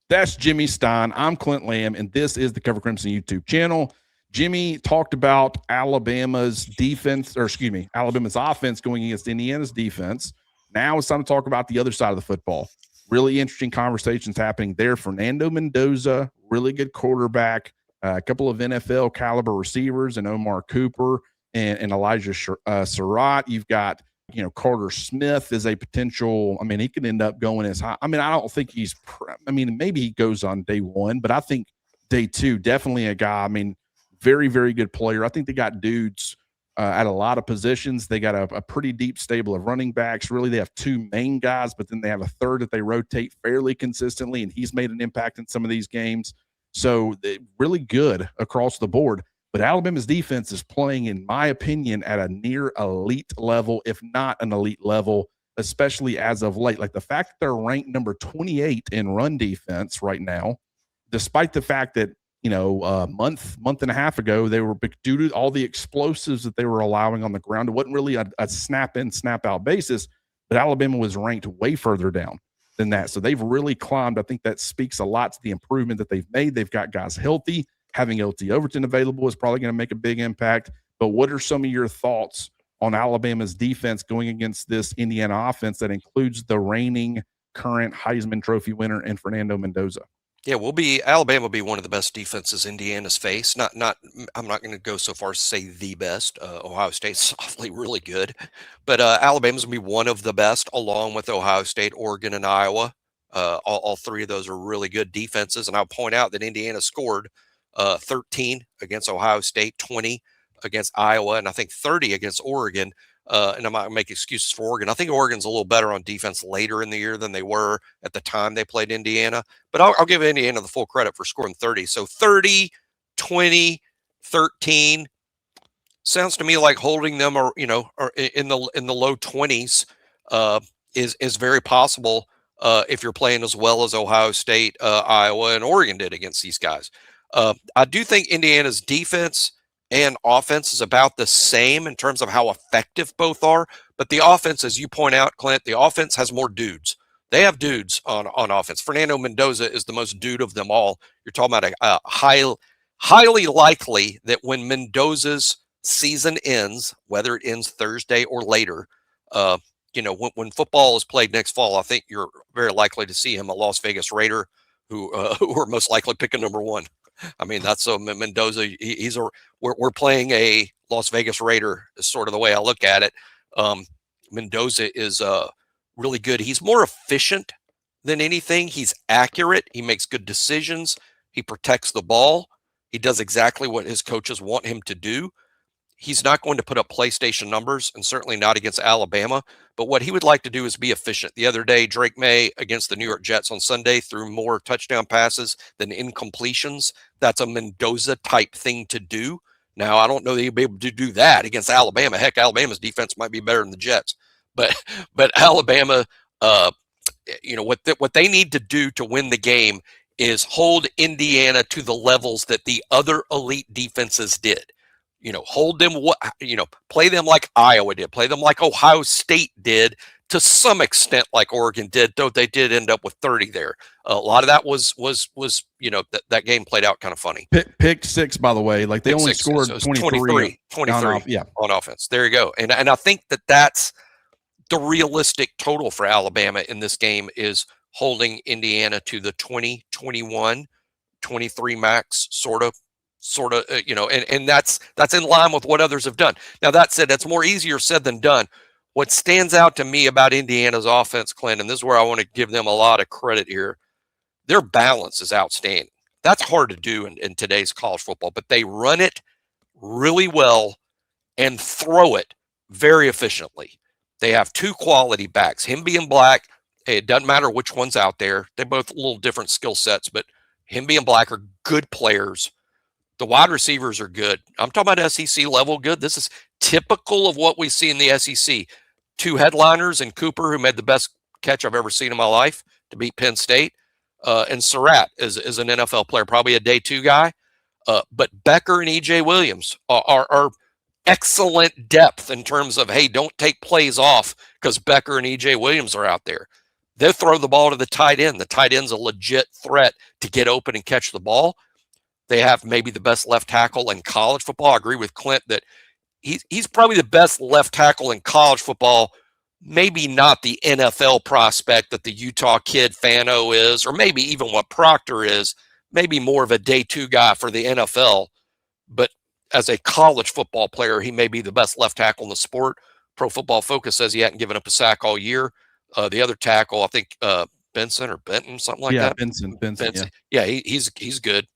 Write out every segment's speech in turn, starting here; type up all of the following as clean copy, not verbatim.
That's Jimmy Stein. I'm Clint Lamb, and this is the Cover Crimson YouTube channel. Jimmy talked about Alabama's offense going against Indiana's defense. Now it's time to talk about the other side of the football. Really interesting conversations happening there. Fernando Mendoza, really good quarterback, a couple of NFL caliber receivers, and Omar Cooper and Elijah Surratt. You've got Carter Smith is a potential. I mean, he could end up going as high. I mean, I don't think maybe he goes on day one, but I think day two, definitely a guy. I mean, very, very good player. I think they got dudes at a lot of positions. They got a pretty deep stable of running backs. Really, they have two main guys, but then they have a third that they rotate fairly consistently, and he's made an impact in some of these games. So really good across the board. But Alabama's defense is playing, in my opinion, at a near elite level, if not an elite level, especially as of late. Like the fact that they're ranked number 28 in run defense right now, despite the fact that, a month and a half ago, they were, due to all the explosives that they were allowing on the ground, it wasn't really a snap in, snap out basis, but Alabama was ranked way further down than that. So they've really climbed. I think that speaks a lot to the improvement that they've made. They've got guys healthy. Having LT Overton available is probably going to make a big impact. But what are some of your thoughts on Alabama's defense going against this Indiana offense that includes the reigning current Heisman Trophy winner and Fernando Mendoza? Yeah, Alabama will be one of the best defenses Indiana's faced. I'm not going to go so far as to say the best. Ohio State's awfully really good, but Alabama's going to be one of the best, along with Ohio State, Oregon, and Iowa. All three of those are really good defenses, and I'll point out that Indiana scored 13 against Ohio State, 20 against Iowa, and I think 30 against Oregon. And I'm not going to make excuses for Oregon. I think Oregon's a little better on defense later in the year than they were at the time they played Indiana. But I'll give Indiana the full credit for scoring 30. So 30, 20, 13 sounds to me like holding them, or in the low 20s is very possible if you're playing as well as Ohio State, Iowa, and Oregon did against these guys. I do think Indiana's defense and offense is about the same in terms of how effective both are. But the offense, as you point out, Clint, the offense has more dudes. They have dudes on offense. Fernando Mendoza is the most dude of them all. You're talking about a highly likely that when Mendoza's season ends, whether it ends Thursday or later, when football is played next fall, I think you're very likely to see him a Las Vegas Raider who are most likely picking number one. I mean, that's Mendoza. We're playing a Las Vegas Raider is sort of the way I look at it. Mendoza is really good. He's more efficient than anything. He's accurate. He makes good decisions. He protects the ball. He does exactly what his coaches want him to do. He's not going to put up PlayStation numbers, and certainly not against Alabama. But what he would like to do is be efficient. The other day, Drake May against the New York Jets on Sunday threw more touchdown passes than incompletions. That's a Mendoza-type thing to do. Now, I don't know that he'll be able to do that against Alabama. Heck, Alabama's defense might be better than the Jets. But Alabama, what they need to do to win the game is hold Indiana to the levels that the other elite defenses did. Hold them, play them like Iowa did, play them like Ohio State did, to some extent like Oregon did, though they did end up with 30 there. A lot of that was that game played out kind of funny. Pick six, by the way. Like they only scored 23 on offense. There you go. And I think that's the realistic total for Alabama in this game, is holding Indiana to the 20, 21, 23 max sort of, and that's in line with what others have done. Now, that said, that's more easier said than done. What stands out to me about Indiana's offense, Clint, and this is where I want to give them a lot of credit here, their balance is outstanding. That's hard to do in today's college football, but they run it really well and throw it very efficiently. They have two quality backs, him being black. Hey, it doesn't matter which one's out there. They're both a little different skill sets, but him being black are good players. The wide receivers are good. I'm talking about SEC level good. This is typical of what we see in the SEC. Two headliners, and Cooper, who made the best catch I've ever seen in my life to beat Penn State. And Surratt is an NFL player, probably a day two guy. But Becker and E.J. Williams are excellent depth in terms of, hey, don't take plays off because Becker and E.J. Williams are out there. They'll throw the ball to the tight end. The tight end's a legit threat to get open and catch the ball. They have maybe the best left tackle in college football. I agree with Clint that he's probably the best left tackle in college football, maybe not the NFL prospect that the Utah kid Fano is, or maybe even what Proctor is, maybe more of a day two guy for the NFL. But as a college football player, he may be the best left tackle in the sport. Pro Football Focus says he hadn't given up a sack all year. The other tackle, I think Benson or Benton, something like that. Benson. Yeah, he's good.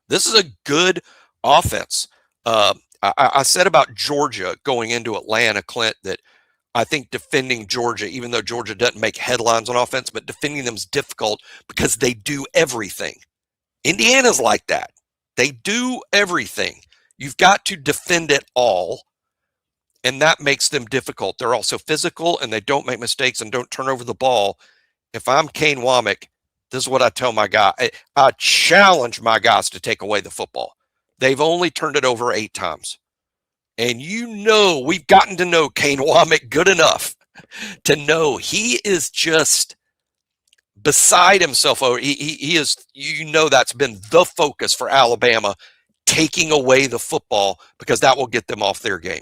This is a good offense. I said about Georgia going into Atlanta, Clint, that I think defending Georgia, even though Georgia doesn't make headlines on offense, but defending them is difficult because they do everything. Indiana's like that. They do everything. You've got to defend it all, and that makes them difficult. They're also physical, and they don't make mistakes and don't turn over the ball. If I'm Kane Womack, this is what I tell my guy. I challenge my guys to take away the football. They've only turned it over 8 times. And we've gotten to know Kane Womack good enough to know he is just beside himself. He is, that's been the focus for Alabama, taking away the football, because that will get them off their game.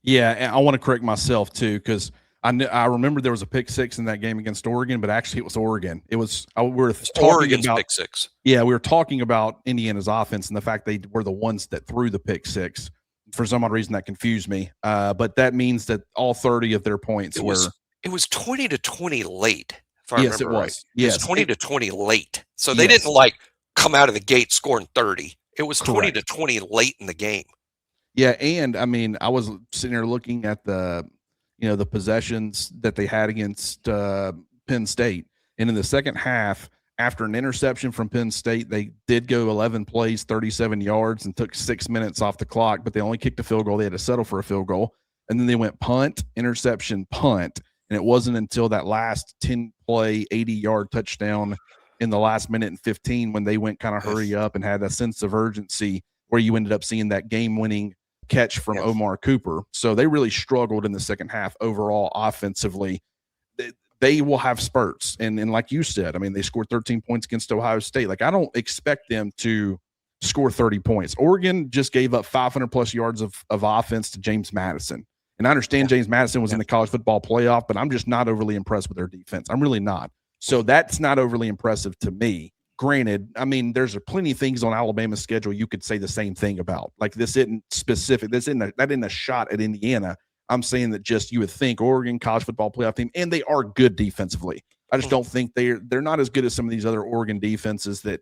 Yeah, and I want to correct myself too, because I remember there was a pick six in that game against Oregon, but actually it was Oregon. We were talking Oregon's about pick six. Yeah, we were talking about Indiana's offense and the fact they were the ones that threw the pick six. For some odd reason, that confused me. But that means that all 30 of their points were. It was 20-20 late. If I Yes, remember it was. right. Yes, it was 20-20 late. So they didn't come out of the gate scoring 30. It was 20-20 late in the game. Yeah, and I mean, I was sitting there looking at the possessions that they had against Penn State, and in the second half, after an interception from Penn State, they did go 11 plays, 37 yards, and took 6 minutes off the clock, but they only kicked a field goal. They had to settle for a field goal, and then they went punt, interception, punt, and it wasn't until that last 10-play, 80-yard touchdown in the last minute and 15 when they went kind of hurry up and had a sense of urgency, where you ended up seeing that game-winning catch from Omar Cooper. So they really struggled in the second half overall offensively. They will have spurts. And like you said, I mean, they scored 13 points against Ohio State. Like, I don't expect them to score 30 points. Oregon just gave up 500-plus yards of offense to James Madison. And I understand James Madison was in the college football playoff, but I'm just not overly impressed with their defense. I'm really not. So that's not overly impressive to me. Granted, I mean, there's plenty of things on Alabama's schedule you could say the same thing about. Like, this isn't specific. That isn't a shot at Indiana. I'm saying that just you would think Oregon college football playoff team, and they are good defensively. I just don't think they're not as good as some of these other Oregon defenses that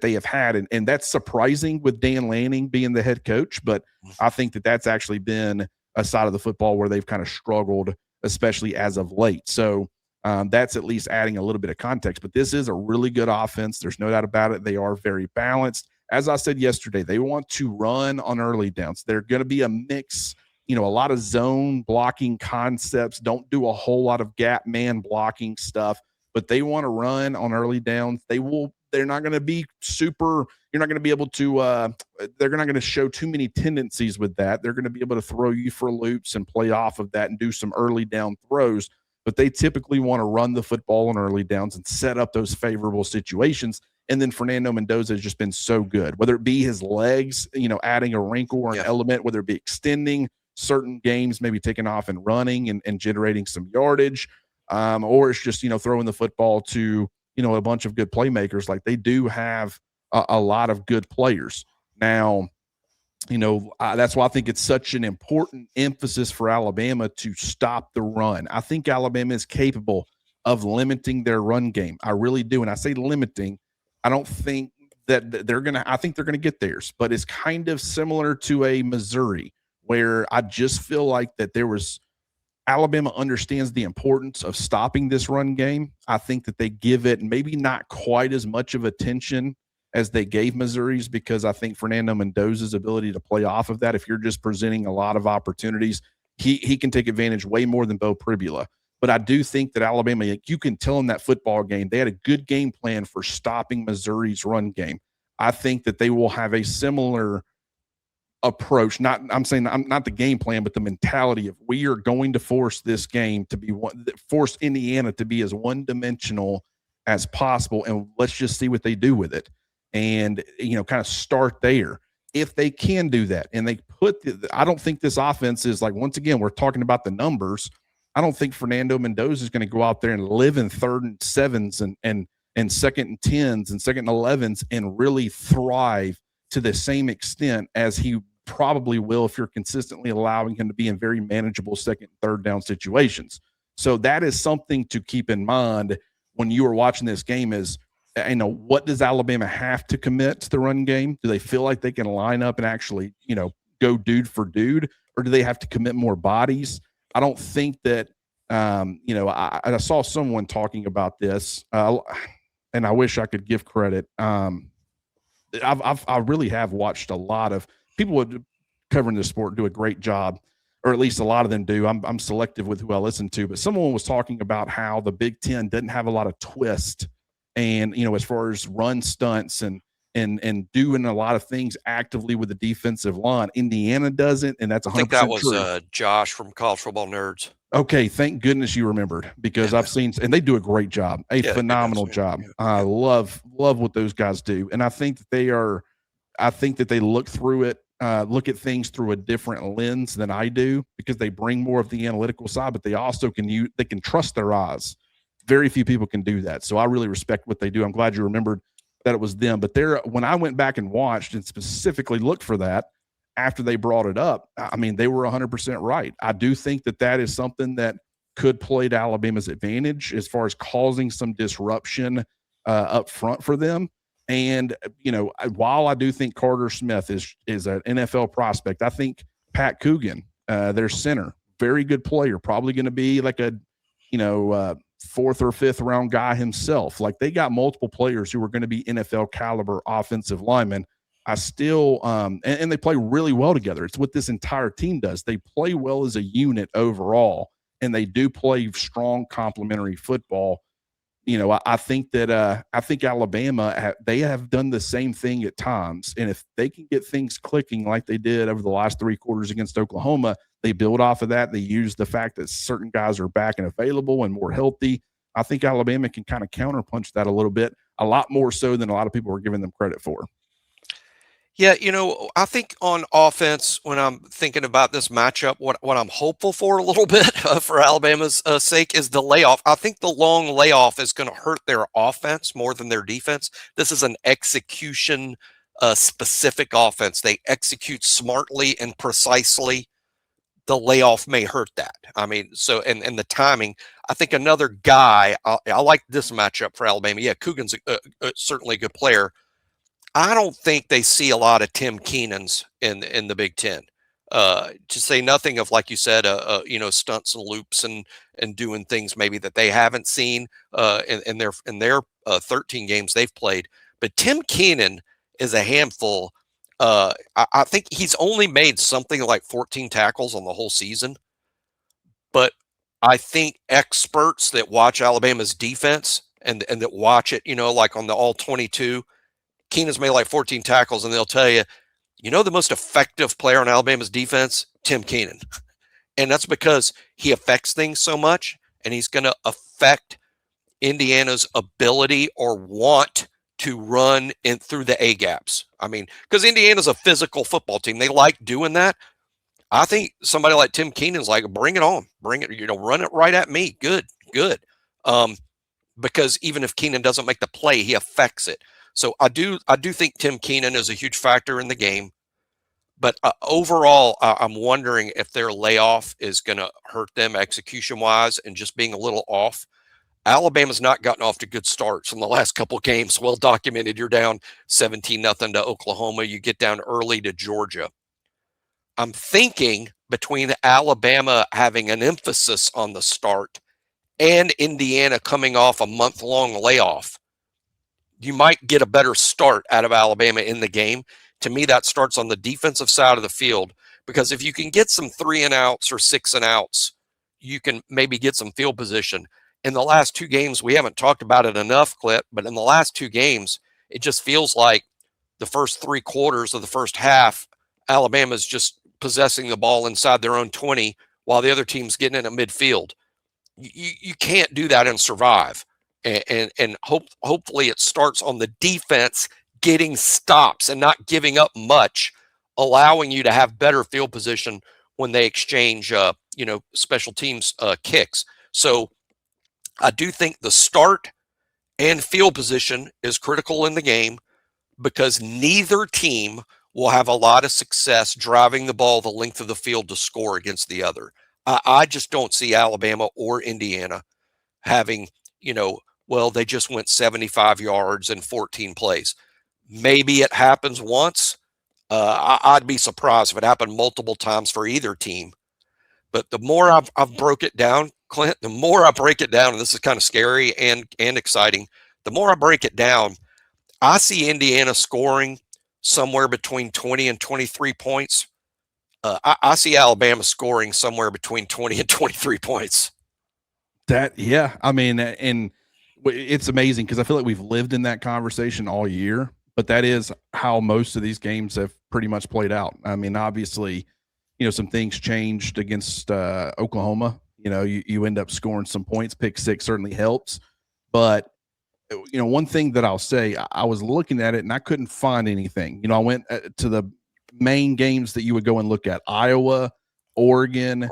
they have had, and that's surprising with Dan Lanning being the head coach. But I think that's actually been a side of the football where they've kind of struggled, especially as of late. So that's at least adding a little bit of context. But this is a really good offense. There's no doubt about it. They are very balanced. As I said yesterday, they want to run on early downs. They're going to be a mix. A lot of zone blocking concepts, don't do a whole lot of gap man blocking stuff, but they want to run on early downs. They're not going to be super, you're not going to be able to, they're not going to show too many tendencies with that. They're going to be able to throw you for loops and play off of that and do some early down throws, but they typically want to run the football on early downs and set up those favorable situations. And then Fernando Mendoza has just been so good, whether it be his legs, adding a wrinkle or an element, whether it be extending certain games, maybe taking off and running and generating some yardage, or it's just, throwing the football to, a bunch of good playmakers. Like, they do have a lot of good players. Now, that's why I think it's such an important emphasis for Alabama to stop the run. I think Alabama is capable of limiting their run game. I really do. And I say limiting, I don't think that I think they're going to get theirs, but it's kind of similar to a Missouri, where I just feel like that Alabama understands the importance of stopping this run game. I think that they give it maybe not quite as much of attention as they gave Missouri's, because I think Fernando Mendoza's ability to play off of that, if you're just presenting a lot of opportunities, he can take advantage way more than Bo Pribula. But I do think that Alabama, you can tell in that football game, they had a good game plan for stopping Missouri's run game. I think that they will have a similar approach. I'm saying not the game plan, but the mentality of we are going to force this game to be force Indiana to be as one-dimensional as possible, and let's just see what they do with it. And kind of start there. If they can do that, and they I don't think this offense is like, once again, we're talking about the numbers. I don't think Fernando Mendoza is going to go out there and live in 3rd and 7s and 2nd and 10s and 2nd and 11s and really thrive to the same extent as he probably will if you're consistently allowing him to be in very manageable 2nd and 3rd down situations. So that is something to keep in mind when you are watching this game is, what does Alabama have to commit to the run game? Do they feel like they can line up and actually, go dude for dude, or do they have to commit more bodies? I don't think that, I saw someone talking about this, and I wish I could give credit. I really have watched a lot of people covering this sport do a great job, or at least a lot of them do. I'm selective with who I listen to, but someone was talking about how the Big Ten doesn't have a lot of twist. And, as far as run stunts and doing a lot of things actively with the defensive line, Indiana doesn't, and that's 100% I think that was true. Josh from College Football Nerds. Okay, thank goodness you remembered, because I've seen, and they do a great job, phenomenal job. I love what those guys do, and I think that they look through it, look at things through a different lens than I do, because they bring more of the analytical side, but they also can trust their eyes. Very few people can do that. So I really respect what they do. I'm glad you remembered that it was them. But when I went back and watched and specifically looked for that after they brought it up, I mean, they were 100% right. I do think that is something that could play to Alabama's advantage as far as causing some disruption up front for them. And, while I do think Carter Smith is an NFL prospect, I think Pat Coogan, their center, very good player, probably going to be like a, 4th or 5th round guy himself. Like, they got multiple players who are going to be NFL caliber offensive linemen. I still, and they play really well together. It's what this entire team does. They play well as a unit overall, and they do play strong complementary football. I think Alabama, they have done the same thing at times. And if they can get things clicking like they did over the last 3 quarters against Oklahoma, they build off of that. They use the fact that certain guys are back and available and more healthy. I think Alabama can kind of counterpunch that a little bit, a lot more so than a lot of people are giving them credit for. Yeah, I think on offense, when I'm thinking about this matchup, what I'm hopeful for a little bit for Alabama's sake is the layoff. I think the long layoff is going to hurt their offense more than their defense. This is an execution specific offense. They execute smartly and precisely. The layoff may hurt that. I mean, so and the timing. I think another guy. I like this matchup for Alabama. Yeah, Coogan's certainly a good player. I don't think they see a lot of Tim Keenan's in the Big Ten. To say nothing of, like you said, stunts and loops and doing things maybe that they haven't seen in their 13 games they've played. But Tim Keenan is a handful. I think he's only made something like 14 tackles on the whole season. But I think experts that watch Alabama's defense and that watch it, like on the all 22. Keenan's made like 14 tackles, and they'll tell you, the most effective player on Alabama's defense, Tim Keenan. And that's because he affects things so much, and he's going to affect Indiana's ability or want to run in through the A gaps. I mean, because Indiana's a physical football team. They like doing that. I think somebody like Tim Keenan's like, bring it on. Bring it, run it right at me. Good. Because even if Keenan doesn't make the play, he affects it. So I do think Tim Keenan is a huge factor in the game, but overall, I'm wondering if their layoff is going to hurt them execution-wise and just being a little off. Alabama's not gotten off to good starts in the last couple of games. Well documented. You're down 17-0 to Oklahoma. You get down early to Georgia. I'm thinking between Alabama having an emphasis on the start and Indiana coming off a month-long layoff, you might get a better start out of Alabama in the game. To me, that starts on the defensive side of the field, because if you can get some 3-and-outs or 6-and-outs, you can maybe get some field position. In the last 2 games, we haven't talked about it enough, Clint, but in the last 2 games, it just feels like the first 3 quarters of the first half, Alabama's just possessing the ball inside their own 20 while the other team's getting in at midfield. You can't do that and survive. And hopefully it starts on the defense getting stops and not giving up much, allowing you to have better field position when they exchange, special teams kicks. So I do think the start and field position is critical in the game because neither team will have a lot of success driving the ball the length of the field to score against the other. I just don't see Alabama or Indiana having, they just went 75 yards in 14 plays. Maybe it happens once. I'd be surprised if it happened multiple times for either team. But the more I've broke it down, Clint, the more I break it down, and this is kind of scary and exciting, the more I break it down, I see Indiana scoring somewhere between 20 and 23 points. I see Alabama scoring somewhere between 20 and 23 points. I mean, and it's amazing because I feel like we've lived in that conversation all year, but that is how most of these games have pretty much played out. I mean, obviously, some things changed against Oklahoma. You end up scoring some points. Pick six certainly helps. But, one thing that I'll say, I was looking at it and I couldn't find anything. I went to the main games that you would go and look at: Iowa, Oregon,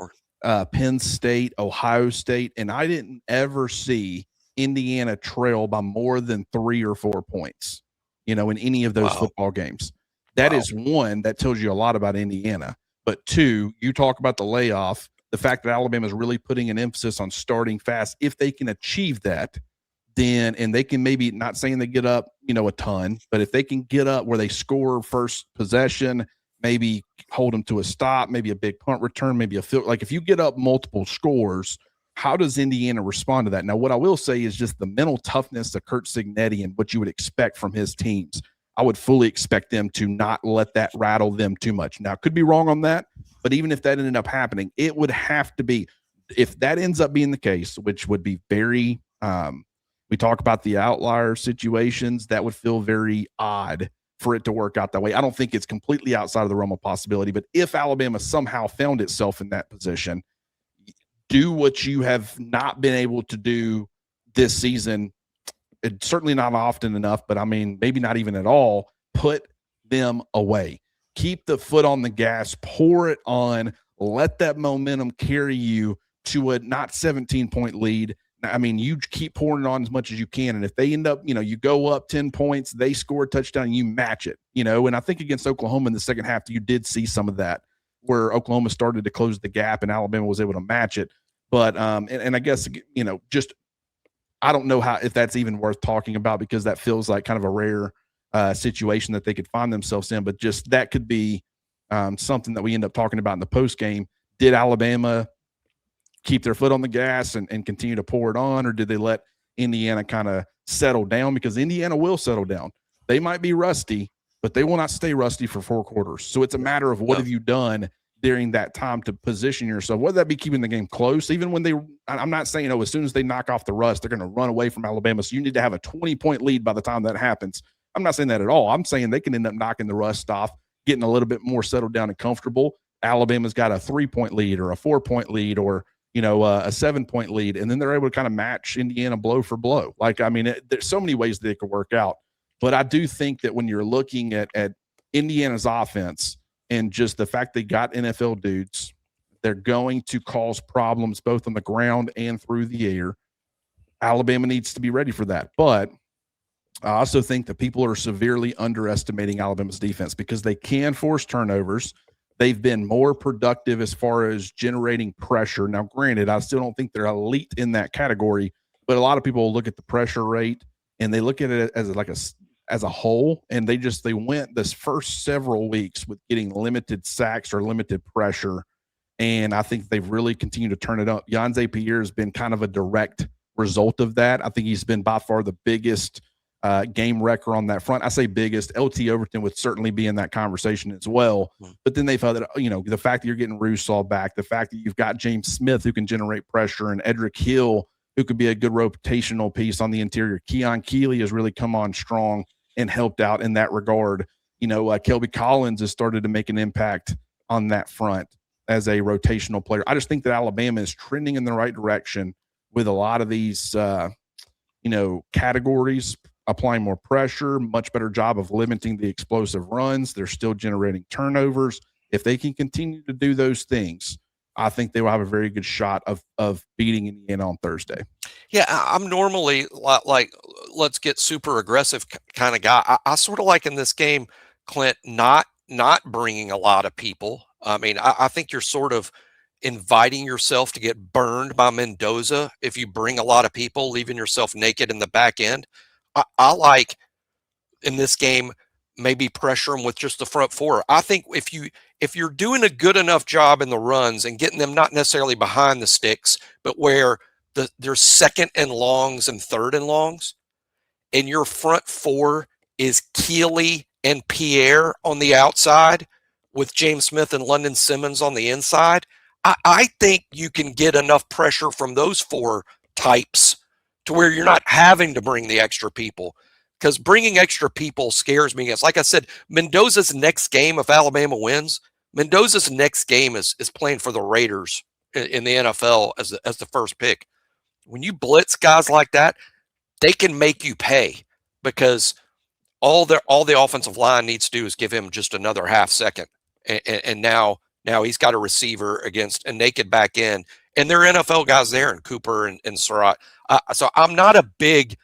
Penn State, Ohio State, and I didn't ever see Indiana trail by more than 3 or 4 points, in any of those football games. That is one that tells you a lot about Indiana. But two, you talk about the layoff, the fact that Alabama is really putting an emphasis on starting fast. If they can achieve that, then, and they can maybe, not saying they get up, a ton, but if they can get up where they score first possession, maybe hold them to a stop, maybe a big punt return, maybe a field. Like if you get up multiple scores, how does Indiana respond to that? Now, what I will say is just the mental toughness of Kurt Cignetti and what you would expect from his teams. I would fully expect them to not let that rattle them too much. Now, could be wrong on that, but even if that ended up happening, it would have to be, if that ends up being the case, which would be very, we talk about the outlier situations, that would feel very odd for it to work out that way. I don't think it's completely outside of the realm of possibility, but if Alabama somehow found itself in that position, do what you have not been able to do this season. It's certainly not often enough, but I mean, maybe not even at all. Put them away. Keep the foot on the gas, pour it on, let that momentum carry you to a not 17-point lead. I mean, you keep pouring it on as much as you can. And if they end up, you go up 10 points, they score a touchdown, you match it, and I think against Oklahoma in the second half, you did see some of that where Oklahoma started to close the gap and Alabama was able to match it. But, and I guess, just, I don't know if that's even worth talking about because that feels like kind of a rare situation that they could find themselves in, but just that could be something that we end up talking about in the post game. Did Alabama keep their foot on the gas and continue to pour it on, or did they let Indiana kind of settle down? Because Indiana will settle down. They might be rusty, but they will not stay rusty for 4 quarters. So it's a matter of what have you done during that time to position yourself, whether that be keeping the game close, even when I'm not saying, as soon as they knock off the rust, they're going to run away from Alabama. So you need to have a 20-point lead by the time that happens. I'm not saying that at all. I'm saying they can end up knocking the rust off, getting a little bit more settled down and comfortable. Alabama's got a 3-point lead or a 4-point lead or, a 7-point lead, and then they're able to kind of match Indiana blow for blow. Like, I mean, there's so many ways that it could work out. But I do think that when you're looking at Indiana's offense and just the fact they got NFL dudes, they're going to cause problems both on the ground and through the air. Alabama needs to be ready for that. But I also think that people are severely underestimating Alabama's defense because they can force turnovers. They've been more productive as far as generating pressure. Now, granted, I still don't think they're elite in that category, but a lot of people look at the pressure rate and they look at it as a whole, and they went this first several weeks with getting limited sacks or limited pressure, and I think they've really continued to turn it up. Yonze Pierre has been kind of a direct result of that. I think he's been by far the biggest game wrecker on that front. I say biggest. LT Overton would certainly be in that conversation as well. But then they felt that, the fact that you're getting Russaw back, the fact that you've got James Smith who can generate pressure and Edric Hill who could be a good rotational piece on the interior. Keon Keeley has really come on strong and helped out in that regard. Kelby Collins has started to make an impact on that front as a rotational player. I just think that Alabama is trending in the right direction with a lot of these, categories, applying more pressure, much better job of limiting the explosive runs. They're still generating turnovers. If they can continue to do those things, I think they will have a very good shot of beating Indiana on Thursday. Yeah, I'm normally like let's get super aggressive kind of guy. I sort of like in this game, Clint, not bringing a lot of people. I mean, I think you're sort of inviting yourself to get burned by Mendoza if you bring a lot of people, leaving yourself naked in the back end. I like in this game maybe pressure them with just the front four. I think if you're doing a good enough job in the runs and getting them not necessarily behind the sticks, but where there's second and longs and third and longs, and your front four is Keeley and Pierre on the outside with James Smith and London Simmons on the inside, I think you can get enough pressure from those four types to where you're not having to bring the extra people. Because bringing extra people scares me. It's like I said, Mendoza's next game, if Alabama wins, Mendoza's next game is playing for the Raiders in the NFL as the first pick. When you blitz guys like that, they can make you pay because all the offensive line needs to do is give him just another half second. And now he's got a receiver against a naked back end. And there are NFL guys there, and Cooper and Surratt. So I'm not a big,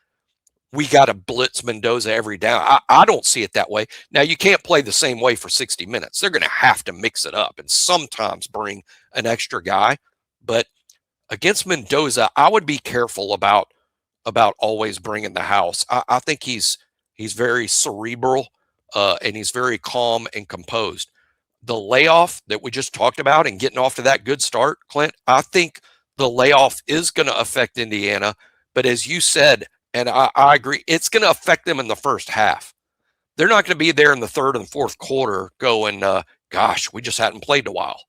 we got to blitz Mendoza every down. I don't see it that way. Now, you can't play the same way for 60 minutes. They're going to have to mix it up and sometimes bring an extra guy. But against Mendoza, I would be careful about always bringing the house. I think he's very cerebral and he's very calm and composed. The layoff that we just talked about and getting off to that good start, Clint, I think the layoff is going to affect Indiana. But as you said, and I agree, it's going to affect them in the first half. They're not going to be there in the third and fourth quarter going, gosh, we just hadn't played in a while.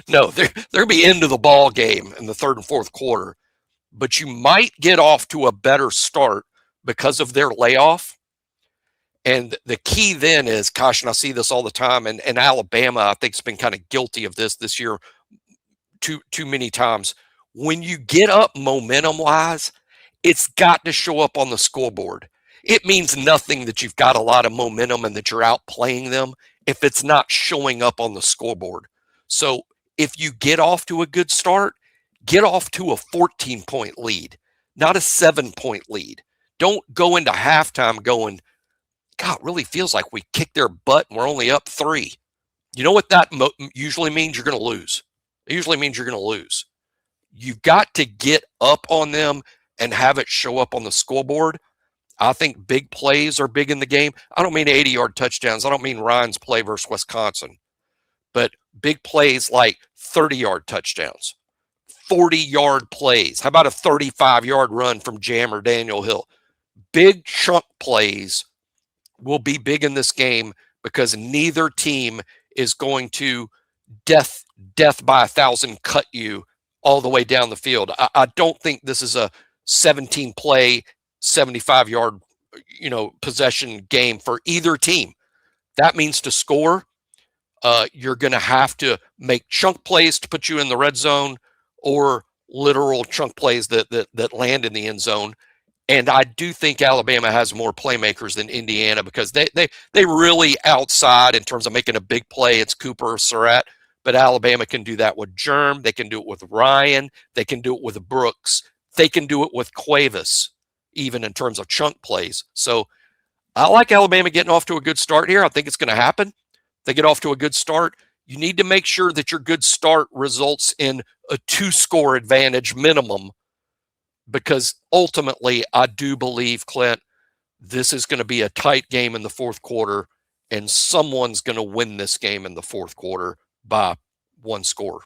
No, they're going to be into the ball game in the third and fourth quarter. But you might get off to a better start because of their layoff. And the key then is, gosh, and I see this all the time, and Alabama, I think, has been kind of guilty of this year too many times. When you get up momentum-wise, it's got to show up on the scoreboard. It means nothing that you've got a lot of momentum and that you're outplaying them if it's not showing up on the scoreboard. So if you get off to a good start, get off to a 14-point lead, not a 7-point lead. Don't go into halftime going, God, it really feels like we kicked their butt and we're only up 3. You know what that usually means? You're going to lose. It usually means you're going to lose. You've got to get up on them and have it show up on the scoreboard. I think big plays are big in the game. I don't mean 80-yard touchdowns. I don't mean Ryan's play versus Wisconsin. But big plays like 30-yard touchdowns, 40-yard plays. How about a 35-yard run from Jam or Daniel Hill? Big chunk plays will be big in this game because neither team is going to death by 1,000 cut you all the way down the field. I don't think this is a 17-play, 75-yard, possession game for either team. That means to score, you're going to have to make chunk plays to put you in the red zone or literal chunk plays that land in the end zone. And I do think Alabama has more playmakers than Indiana because they really outside in terms of making a big play. It's Cooper or Surratt, but Alabama can do that with Germ. They can do it with Ryan. They can do it with Brooks. They can do it with Cuevas, even in terms of chunk plays. So I like Alabama getting off to a good start here. I think it's going to happen. They get off to a good start. You need to make sure that your good start results in a 2-score advantage minimum. Because ultimately, I do believe, Clint, this is going to be a tight game in the fourth quarter, and someone's going to win this game in the fourth quarter by 1 score.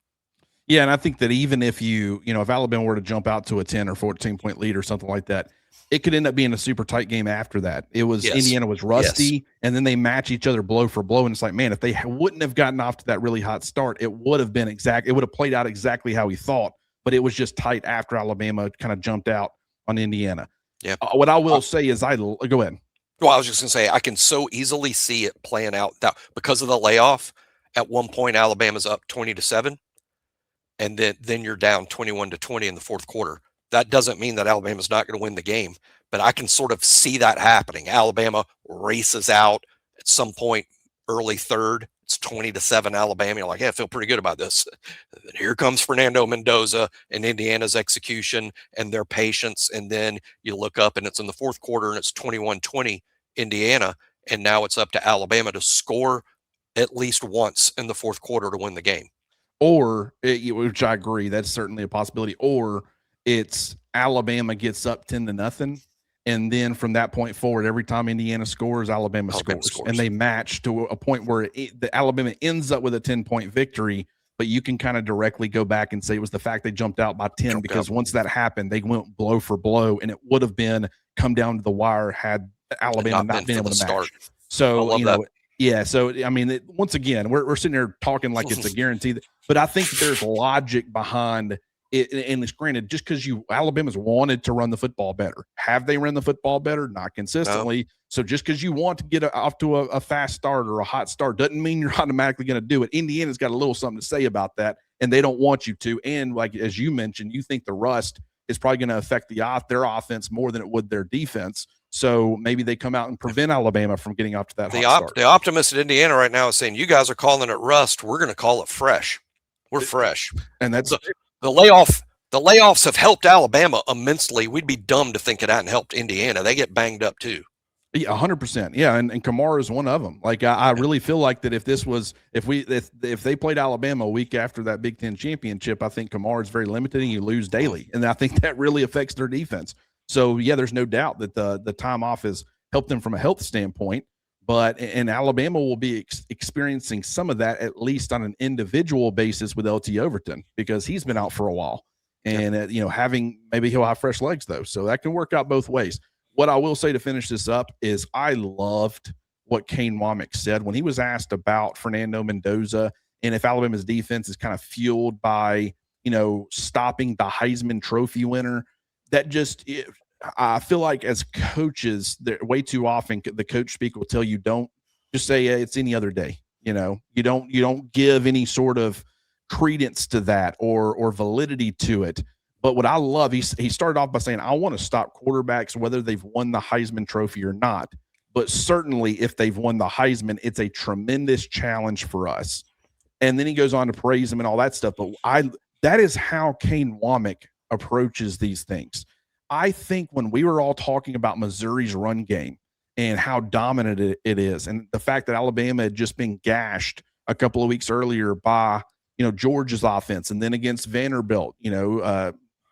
Yeah, and I think that even if if Alabama were to jump out to a 10 or 14-point lead or something like that, it could end up being a super tight game after that. It was Indiana was rusty, and then they match each other blow for blow, and it's like, man, if they wouldn't have gotten off to that really hot start, it would have played out exactly how he thought. But it was just tight after Alabama kind of jumped out on Indiana. Yeah. What I will say is go ahead. Well, I was just going to say, I can so easily see it playing out that because of the layoff, at one point, Alabama's up 20-7, and then you're down 21-20 in the fourth quarter. That doesn't mean that Alabama's not going to win the game, but I can sort of see that happening. Alabama races out at some point, early third. It's 20-7 Alabama. You're like, yeah, I feel pretty good about this. And here comes Fernando Mendoza and Indiana's execution and their patience. And then you look up and it's in the fourth quarter and it's 21-20 Indiana. And now it's up to Alabama to score at least once in the fourth quarter to win the game. Or, which I agree, that's certainly a possibility. Or it's Alabama gets up 10-0, and then from that point forward, every time Indiana scores, Alabama scores, and they match to a point where the Alabama ends up with a 10-point victory. But you can kind of directly go back and say it was the fact they jumped out by 10 because once that happened, they went blow for blow, and it would have been come down to the wire had Alabama not been able to match. So, you know, yeah. So, I mean, once again, we're sitting here talking like it's a guarantee, but I think there's logic behind it. And it's granted, just because Alabama's wanted to run the football better. Have they run the football better? Not consistently. No. So just because you want to get off to a fast start or a hot start doesn't mean you're automatically going to do it. Indiana's got a little something to say about that, and they don't want you to. And like, as you mentioned, you think the rust is probably going to affect their offense more than it would their defense. So maybe they come out and prevent Alabama from getting off to that hot start. The optimist at Indiana right now is saying, you guys are calling it rust. We're going to call it fresh. We're fresh. And that's the layoff. The layoffs have helped Alabama immensely. We'd be dumb to think it hadn't helped Indiana. They get banged up too. Yeah, 100%. Yeah, and Kamara is one of them. Like I really feel like that if they played Alabama a week after that Big Ten championship, I think Kamara is very limited and you lose daily, and I think that really affects their defense. So yeah, there's no doubt that the time off has helped them from a health standpoint. And Alabama will be experiencing some of that at least on an individual basis with LT Overton because he's been out for a while, and maybe he'll have fresh legs though, so that can work out both ways. What I will say to finish this up is I loved what Kane Womack said when he was asked about Fernando Mendoza and if Alabama's defense is kind of fueled by stopping the Heisman Trophy winner. I feel like as coaches, way too often the coach speak will tell you don't just say it's any other day. You don't give any sort of credence to that or validity to it. But what I love, he started off by saying, I want to stop quarterbacks whether they've won the Heisman Trophy or not. But certainly if they've won the Heisman, it's a tremendous challenge for us. And then he goes on to praise him and all that stuff. But that is how Kane Womack approaches these things. I think when we were all talking about Missouri's run game and how dominant it is, and the fact that Alabama had just been gashed a couple of weeks earlier by, Georgia's offense, and then against Vanderbilt,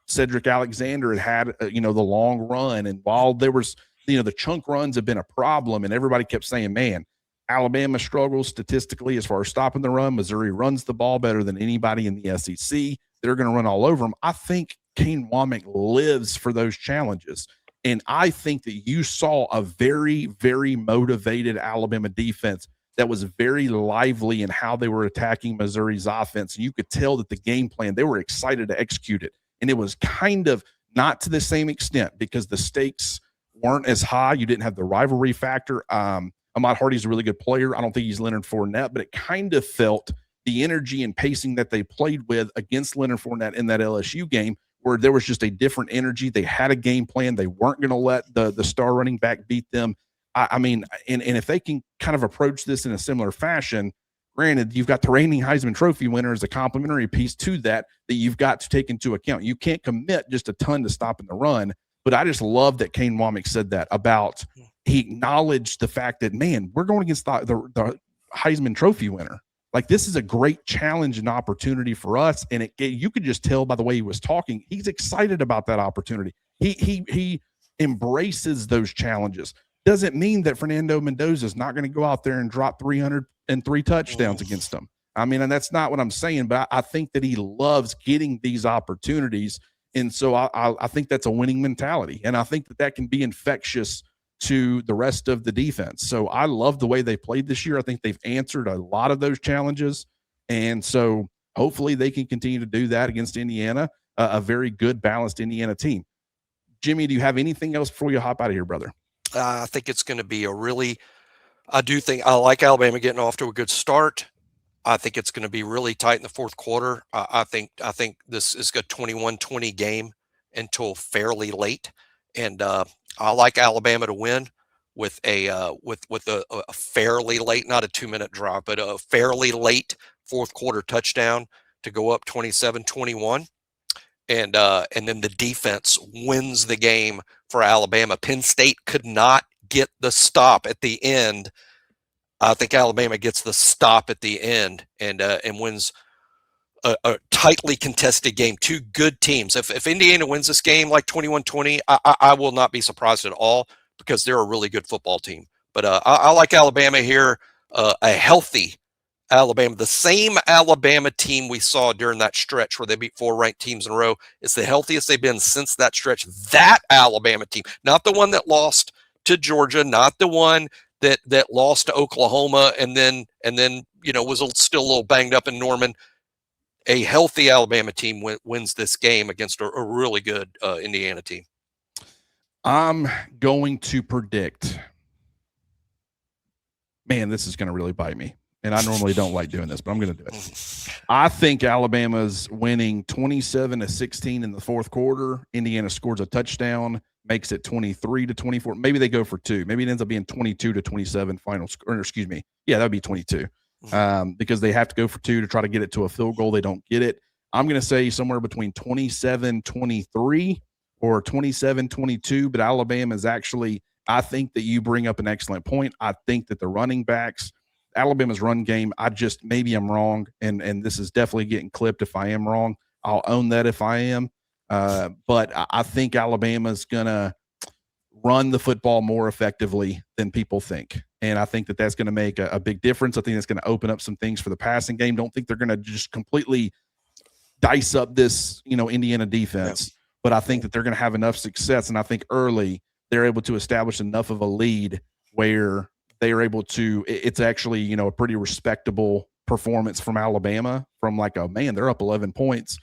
Cedric Alexander had the long run. And while there was, the chunk runs have been a problem, and everybody kept saying, man, Alabama struggles statistically as far as stopping the run. Missouri runs the ball better than anybody in the SEC. They're going to run all over them. I think Kane Womack lives for those challenges. And I think that you saw a very, very motivated Alabama defense that was very lively in how they were attacking Missouri's offense. And you could tell that the game plan, they were excited to execute it. And it was kind of not to the same extent because the stakes weren't as high. You didn't have the rivalry factor. Ahmad Hardy's a really good player. I don't think he's Leonard Fournette, but it kind of felt the energy and pacing that they played with against Leonard Fournette in that LSU game where there was just a different energy. They had a game plan. They weren't going to let the star running back beat them. I mean, and if they can kind of approach this in a similar fashion, granted, you've got the reigning Heisman Trophy winner as a complimentary piece to that you've got to take into account. You can't commit just a ton to stopping the run, but I just love that Kane Womack said that about he acknowledged the fact that, man, we're going against the Heisman Trophy winner. Like, this is a great challenge and opportunity for us, and you could just tell by the way he was talking, he's excited about that opportunity. He embraces those challenges. Doesn't mean that Fernando Mendoza is not going to go out there and drop 303 touchdowns against them. I mean, and that's not what I'm saying, but I think that he loves getting these opportunities. And so I think that's a winning mentality. And I think that can be infectious to the rest of the defense. So I love the way they played this year. I think they've answered a lot of those challenges. And so hopefully they can continue to do that against Indiana, a very good, balanced Indiana team. Jimmy, do you have anything else before you hop out of here, brother? I think it's going to be I do think I like Alabama getting off to a good start. I think it's going to be really tight in the fourth quarter. I think this is a 21-20 game until fairly late, and I like Alabama to win with a fairly late, not a 2-minute drive, but a fairly late fourth quarter touchdown to go up 27-21. And then the defense wins the game for Alabama. Penn State could not get the stop at the end. I think Alabama gets the stop at the end and wins a tightly contested game. Two good teams. If Indiana wins this game like 21-20, I will not be surprised at all because they're a really good football team. But I like Alabama here, a healthy Alabama, the same Alabama team we saw during that stretch where they beat 4 ranked teams in a row. It's the healthiest they've been since that stretch. That Alabama team, not the one that lost to Georgia, not the one that lost to Oklahoma and then was still a little banged up in Norman. A healthy Alabama team wins this game against a really good Indiana team. I'm going to predict. Man, this is going to really bite me. And I normally don't like doing this, but I'm going to do it. I think Alabama's winning 27-16 in the fourth quarter. Indiana scores a touchdown, makes it 23-24. Maybe they go for 2. Maybe it ends up being 22-27 final score. Or excuse me. Yeah, that would be 22. Because they have to go for 2 to try to get it to a field goal. They don't get it. I'm going to say somewhere between 27-23 or 27-22. But Alabama is actually, I think that you bring up an excellent point. I think that the running backs, Alabama's run game, maybe I'm wrong, and this is definitely getting clipped if I am wrong. I'll own that if I am. But I think Alabama's going to run the football more effectively than people think. And I think that that's going to make a big difference. I think that's going to open up some things for the passing game. Don't think they're going to just completely dice up this, Indiana defense. Yeah. But I think that they're going to have enough success, and I think early they're able to establish enough of a lead where they are able to, it's actually, a pretty respectable performance from Alabama from they're up 11 points,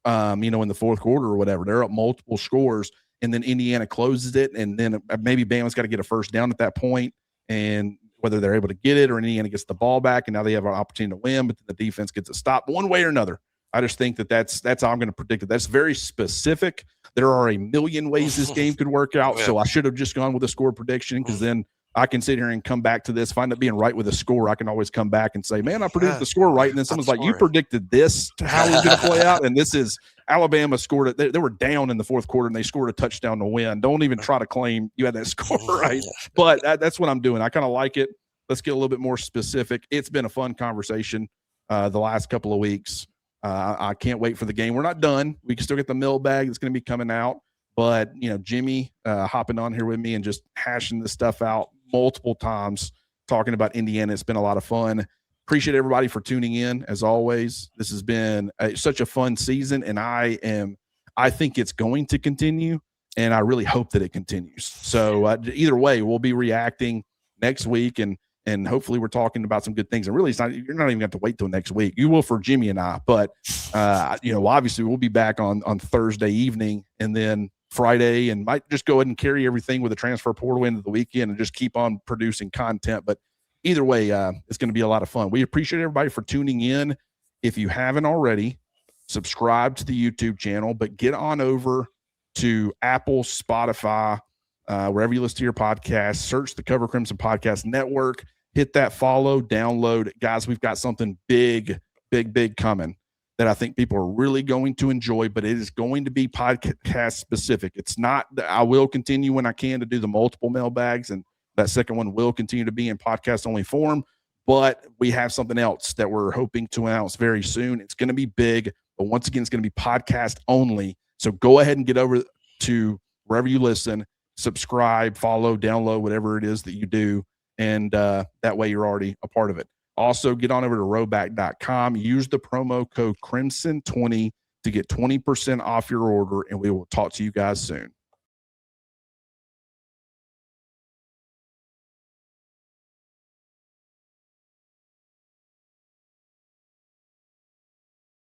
in the fourth quarter or whatever. They're up multiple scores, and then Indiana closes it, and then maybe Bama's got to get a first down at that point, and whether they're able to get it or Indiana gets the ball back, and now they have an opportunity to win, but the defense gets a stop one way or another. I just think that's how I'm going to predict it. That's very specific. There are a million ways this game could work out, so I should have just gone with a score prediction because then I can sit here and come back to this. If I end up being right with a score, I can always come back and say, man, I predicted the score right. And then someone's like, you predicted this to how it's going to play out. And this is Alabama scored it. They were down in the fourth quarter and they scored a touchdown to win. Don't even try to claim you had that score right. But that's what I'm doing. I kind of like it. Let's get a little bit more specific. It's been a fun conversation the last couple of weeks. I can't wait for the game. We're not done. We can still get the mailbag that's going to be coming out. But, Jimmy hopping on here with me and just hashing this stuff out multiple times, talking about Indiana. It's been a lot of fun. Appreciate everybody for tuning in, as always. This has been such a fun season, and I think it's going to continue, and I really hope that it continues. So either way, we'll be reacting next week, and hopefully we're talking about some good things. And really, you're not even going to have to wait till next week. You will for Jimmy and I, but obviously we'll be back on Thursday evening, and then Friday, and might just go ahead and carry everything with the transfer portal into the weekend and just keep on producing content. But either way, it's going to be a lot of fun. We appreciate everybody for tuning in. If you haven't already, subscribe to the YouTube channel, but get on over to Apple, Spotify, wherever you listen to your podcast, search the Cover Crimson Podcast Network, hit that follow, download. Guys, we've got something big coming that I think people are really going to enjoy, but it is going to be podcast specific. It's not, I will continue when I can to do the multiple mailbags, and that second one will continue to be in podcast only form, but we have something else that we're hoping to announce very soon. It's going to be big, but once again, it's going to be podcast only. So go ahead and get over to wherever you listen, subscribe, follow, download, whatever it is that you do. And that way you're already a part of it. Also, get on over to rowback.com. Use the promo code Crimson20 to get 20% off your order, and we will talk to you guys soon.